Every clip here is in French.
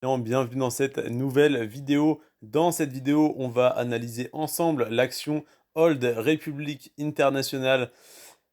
Bienvenue dans cette nouvelle vidéo. Dans cette vidéo, on va analyser ensemble l'action Old Republic International.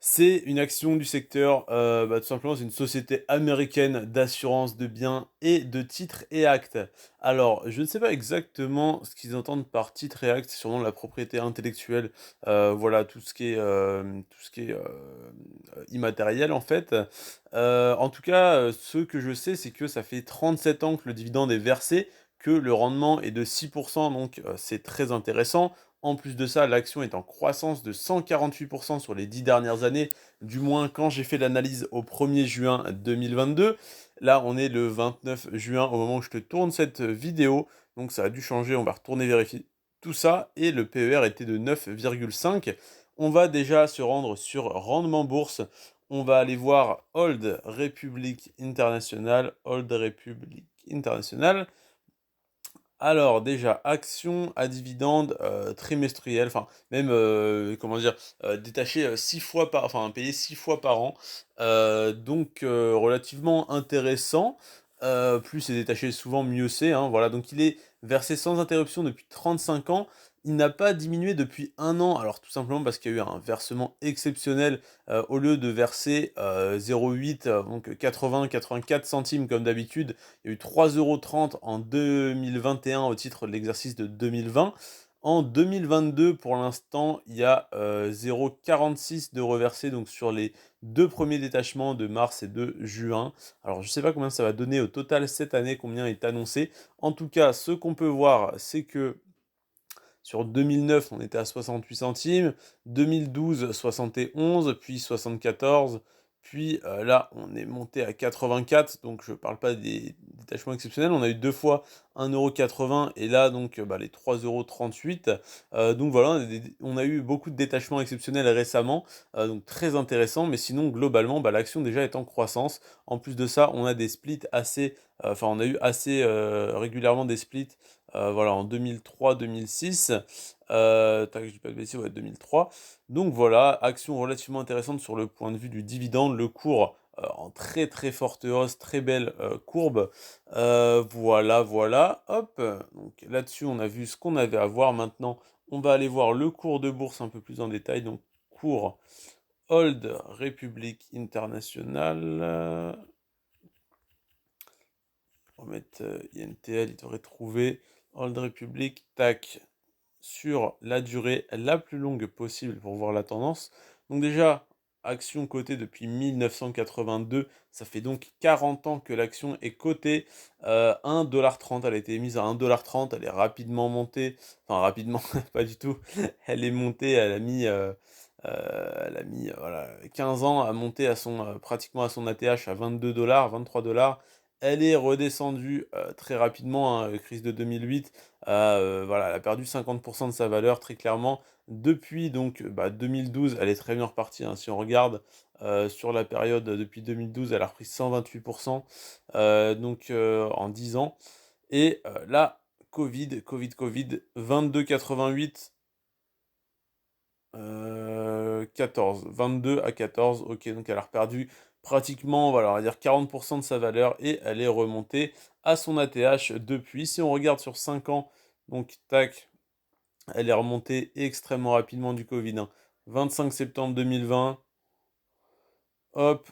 C'est une action du secteur, tout simplement, c'est une société américaine d'assurance de biens et de titres et actes. Alors, je ne sais pas exactement ce qu'ils entendent par titres et actes, c'est sûrement la propriété intellectuelle, voilà, tout ce qui est immatériel en fait. En tout cas, ce que je sais, c'est que ça fait 37 ans que le dividende est versé, que le rendement est de 6%, donc c'est très intéressant. En plus de ça, l'action est en croissance de 148% sur les 10 dernières années, du moins quand j'ai fait l'analyse au 1er juin 2022. Là, on est le 29 juin au moment où je te tourne cette vidéo, donc ça a dû changer, on va retourner vérifier tout ça, et le PER était de 9,5. On va déjà se rendre sur rendement bourse. On va aller voir Old Republic International. Old Republic International. Alors déjà, action à dividende trimestriel, enfin même, comment dire, détaché 6 fois par, enfin payé 6 fois par an, donc relativement intéressant. Plus c'est détaché, souvent mieux c'est, hein, voilà. Donc il est versé sans interruption depuis 35 ans. Il n'a pas diminué depuis un an, alors tout simplement parce qu'il y a eu un versement exceptionnel, au lieu de verser 0,8, donc 80-84 centimes comme d'habitude, il y a eu 3,30 € en 2021 au titre de l'exercice de 2020. En 2022, pour l'instant, il y a 0,46 de reversé donc sur les deux premiers détachements de mars et de juin. Alors, je ne sais pas combien ça va donner au total cette année, combien est annoncé. En tout cas, ce qu'on peut voir, c'est que sur 2009, on était à 68 centimes, 2012, 71, puis 74, puis là, on est monté à 84, donc je ne parle pas des détachements exceptionnels, on a eu deux fois 1,80 € et là, donc les 3,38 €. Donc voilà, on a eu beaucoup de détachements exceptionnels récemment, donc très intéressant, mais sinon, globalement, l'action déjà est en croissance. En plus de ça, on a des splits assez, enfin, on a eu assez régulièrement des splits. Voilà, en 2003-2006, tac, je dis pas de bêtises, ouais, 2003. Donc voilà, action relativement intéressante sur le point de vue du dividende, le cours en très très forte hausse, très belle courbe. Voilà, voilà, hop. Donc là-dessus, on a vu ce qu'on avait à voir. Maintenant, on va aller voir le cours de bourse un peu plus en détail. Donc cours Old Republic International. On va mettre INTL, il devrait trouver Old Republic, tac, sur la durée la plus longue possible pour voir la tendance. Donc déjà, action cotée depuis 1982, ça fait donc 40 ans que l'action est cotée, 1,30 $, elle a été émise à 1,30 $, elle est rapidement montée, enfin rapidement, pas du tout, elle est montée, voilà, 15 ans à monter à son, pratiquement à son ATH à 22 $, 23 $. Elle est redescendue très rapidement, hein, crise de 2008, voilà, elle a perdu 50% de sa valeur très clairement. Depuis donc 2012, elle est très bien repartie, hein. Si on regarde sur la période depuis 2012, elle a repris 128%, donc en 10 ans. Et là, Covid, 22,88, 14, 22 à 14, ok, donc elle a perdu pratiquement, voilà, on va dire 40% de sa valeur et elle est remontée à son ATH depuis. Si on regarde sur 5 ans, donc tac, elle est remontée extrêmement rapidement du Covid, hein. 25 septembre 2020, hop,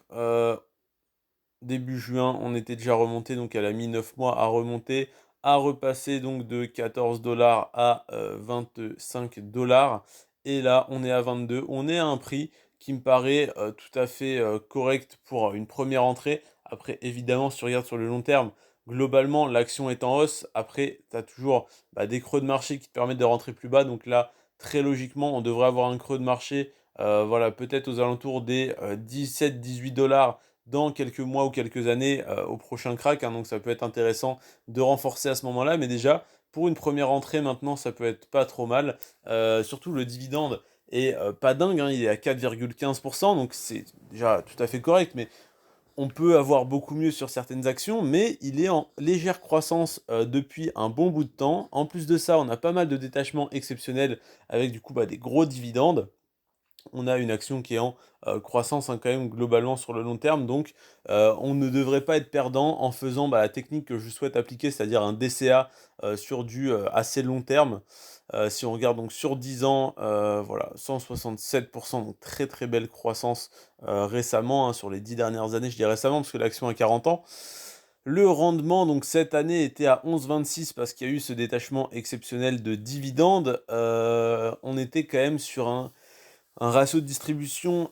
début juin, on était déjà remonté, donc elle a mis 9 mois à remonter, à repasser donc de 14 $ à 25 $. Et là, on est à 22. On est à un prix qui me paraît tout à fait correct pour une première entrée. Après, évidemment, si tu regardes sur le long terme, globalement, l'action est en hausse. Après, tu as toujours des creux de marché qui te permettent de rentrer plus bas. Donc là, très logiquement, on devrait avoir un creux de marché, voilà, peut-être aux alentours des 17-18 $ dans quelques mois ou quelques années au prochain crack, hein, donc ça peut être intéressant de renforcer à ce moment-là, mais déjà, pour une première entrée maintenant, ça peut être pas trop mal. Surtout le dividende est pas dingue, hein, il est à 4,15%, donc c'est déjà tout à fait correct, mais on peut avoir beaucoup mieux sur certaines actions, mais il est en légère croissance depuis un bon bout de temps. En plus de ça, on a pas mal de détachements exceptionnels avec du coup des gros dividendes. on a une action qui est en croissance, hein, quand même globalement sur le long terme. Donc on ne devrait pas être perdant en faisant la technique que je souhaite appliquer, c'est-à-dire un DCA sur du assez long terme. Si on regarde donc sur 10 ans, voilà, 167%, donc très très belle croissance récemment, hein, sur les 10 dernières années. Je dis récemment parce que l'action a 40 ans. Le rendement, donc cette année, était à 11,26 parce qu'il y a eu ce détachement exceptionnel de dividendes. On était quand même sur un ratio de distribution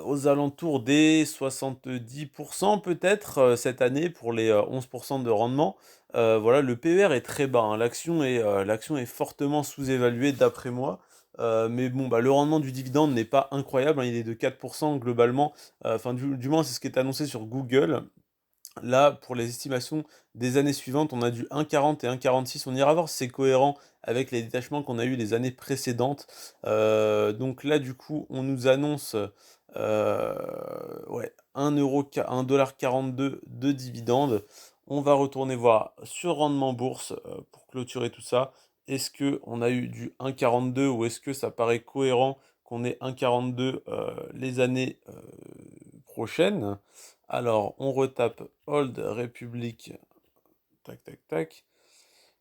aux alentours des 70% peut-être cette année pour les 11% de rendement. Voilà, le PER est très bas, hein. L'action est fortement sous-évaluée d'après moi. Mais bon, le rendement du dividende n'est pas incroyable, hein, il est de 4% globalement. Enfin, du moins, c'est ce qui est annoncé sur Google. Là, pour les estimations des années suivantes, on a du 1,40 et 1,46. On ira voir si c'est cohérent avec les détachements qu'on a eu les années précédentes. Donc là, du coup, on nous annonce ouais, 1,42 de dividendes. On va retourner voir sur rendement bourse pour clôturer tout ça. Est-ce que on a eu du 1,42 ou est-ce que ça paraît cohérent qu'on ait 1,42 les années prochaines? Alors, on retape Old Republic, tac, tac, tac.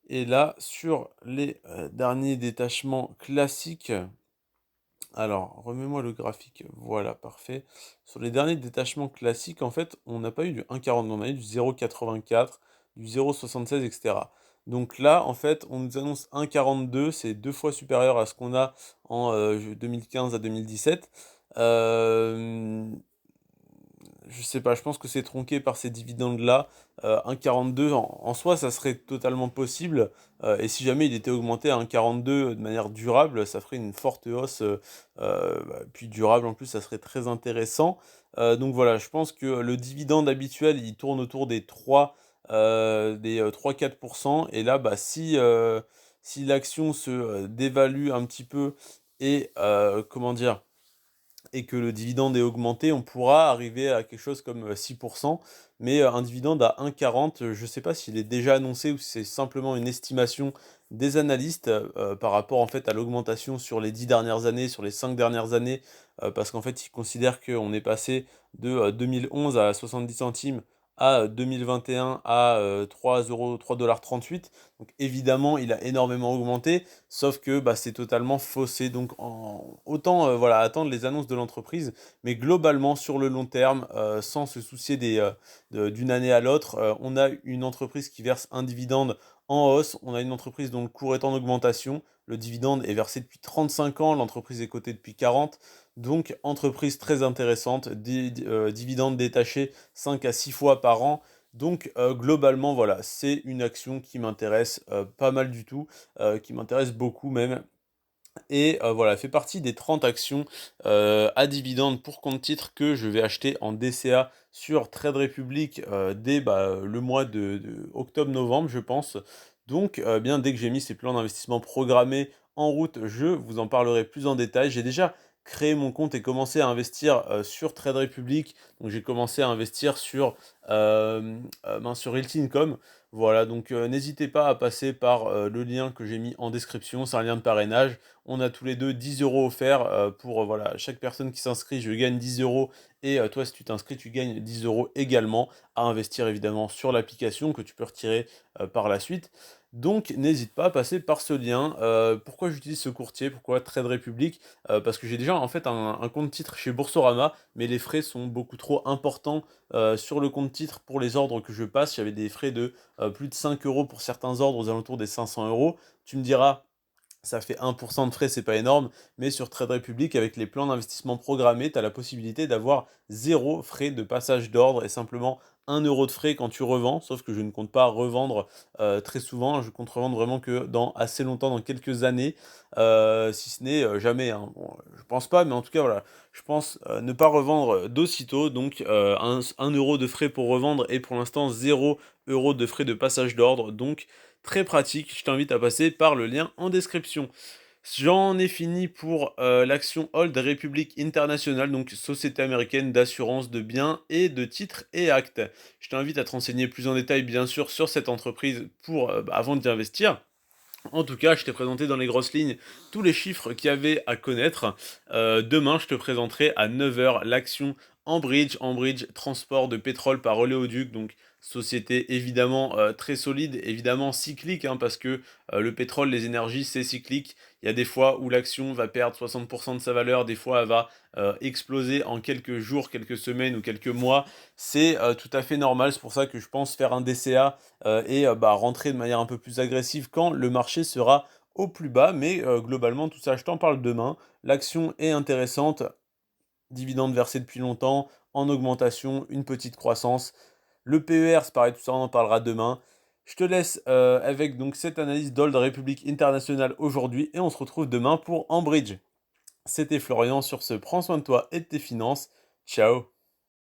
Et là, sur les derniers détachements classiques, alors, remets-moi le graphique, voilà, parfait. Sur les derniers détachements classiques, en fait, on n'a pas eu du 1,40, on a eu du 0,84, du 0,76, etc. Donc là, en fait, on nous annonce 1,42, c'est 2 fois supérieur à ce qu'on a en 2015 à 2017. Euh, je sais pas, je pense que c'est tronqué par ces dividendes-là. 1,42 en soi, ça serait totalement possible. Et si jamais il était augmenté à 1,42 de manière durable, ça ferait une forte hausse. Puis durable en plus, ça serait très intéressant. Donc voilà, je pense que le dividende habituel, il tourne autour des 3-4%. Et là, si l'action se dévalue un petit peu et comment dire, et que le dividende est augmenté, on pourra arriver à quelque chose comme 6%, mais un dividende à 1,40, je ne sais pas s'il est déjà annoncé ou si c'est simplement une estimation des analystes par rapport en fait à l'augmentation sur les 10 dernières années, sur les 5 dernières années, parce qu'en fait ils considèrent qu'on est passé de 2011 à 70 centimes à 2021 à 3,38 €. Donc évidemment, il a énormément augmenté. Sauf que c'est totalement faussé. Donc autant voilà, attendre les annonces de l'entreprise, mais globalement sur le long terme, sans se soucier d'une année à l'autre, on a une entreprise qui verse un dividende en hausse, on a une entreprise dont le cours est en augmentation, le dividende est versé depuis 35 ans, l'entreprise est cotée depuis 40, donc entreprise très intéressante, dividendes détachés 5 à 6 fois par an. Donc globalement, voilà, c'est une action qui m'intéresse pas mal du tout, qui m'intéresse beaucoup même. Et voilà, elle fait partie des 30 actions à dividendes pour compte titre que je vais acheter en DCA sur Trade Republic dès le mois de octobre-novembre, je pense. Donc, bien dès que j'ai mis ces plans d'investissement programmés en route, je vous en parlerai plus en détail. J'ai déjà créé mon compte et commencé à investir sur Trade Republic. Donc, j'ai commencé à investir sur Realty Income. Voilà, donc n'hésitez pas à passer par le lien que j'ai mis en description. C'est un lien de parrainage. On a tous les deux 10 € offerts pour voilà, chaque personne qui s'inscrit, je gagne 10 € et toi si tu t'inscris, tu gagnes 10 € également à investir évidemment sur l'application que tu peux retirer par la suite. Donc n'hésite pas à passer par ce lien. Pourquoi j'utilise ce courtier? Pourquoi Trade Republic? Parce que j'ai déjà en fait un compte titre chez Boursorama, mais les frais sont beaucoup trop importants sur le compte titre pour les ordres que je passe. J'avais des frais de plus de 5 € pour certains ordres aux alentours des 500 €. Tu me diras, ça fait 1% de frais, c'est pas énorme, mais sur Trade Republic, avec les plans d'investissement programmés, tu as la possibilité d'avoir 0 frais de passage d'ordre et simplement 1 € de frais quand tu revends, sauf que je ne compte pas revendre très souvent, je compte revendre vraiment que dans assez longtemps, dans quelques années, si ce n'est jamais, hein. Bon, je pense pas, mais en tout cas, voilà, je pense ne pas revendre d'aussitôt, donc 1 € de frais pour revendre et pour l'instant 0 € de frais de passage d'ordre, donc très pratique, je t'invite à passer par le lien en description. J'en ai fini pour l'action Old Republic International, donc société américaine d'assurance de biens et de titres et actes. Je t'invite à te renseigner plus en détail bien sûr sur cette entreprise avant d'y investir. En tout cas, je t'ai présenté dans les grosses lignes tous les chiffres qu'il y avait à connaître. Demain, je te présenterai à 9 heures l'action Enbridge. Enbridge, transport de pétrole par oléoduc, donc société évidemment très solide, évidemment cyclique, hein, parce que le pétrole, les énergies, c'est cyclique. Il y a des fois où l'action va perdre 60% de sa valeur, des fois elle va exploser en quelques jours, quelques semaines ou quelques mois. C'est tout à fait normal, c'est pour ça que je pense faire un DCA et bah, rentrer de manière un peu plus agressive quand le marché sera au plus bas. Mais globalement, tout ça, je t'en parle demain. L'action est intéressante, dividende versé depuis longtemps, en augmentation, une petite croissance. Le PER, c'est pareil, tout ça, on en parlera demain. Je te laisse avec donc cette analyse d'Old Republic International aujourd'hui et on se retrouve demain pour Enbridge. C'était Florian sur ce, prends soin de toi et de tes finances. Ciao.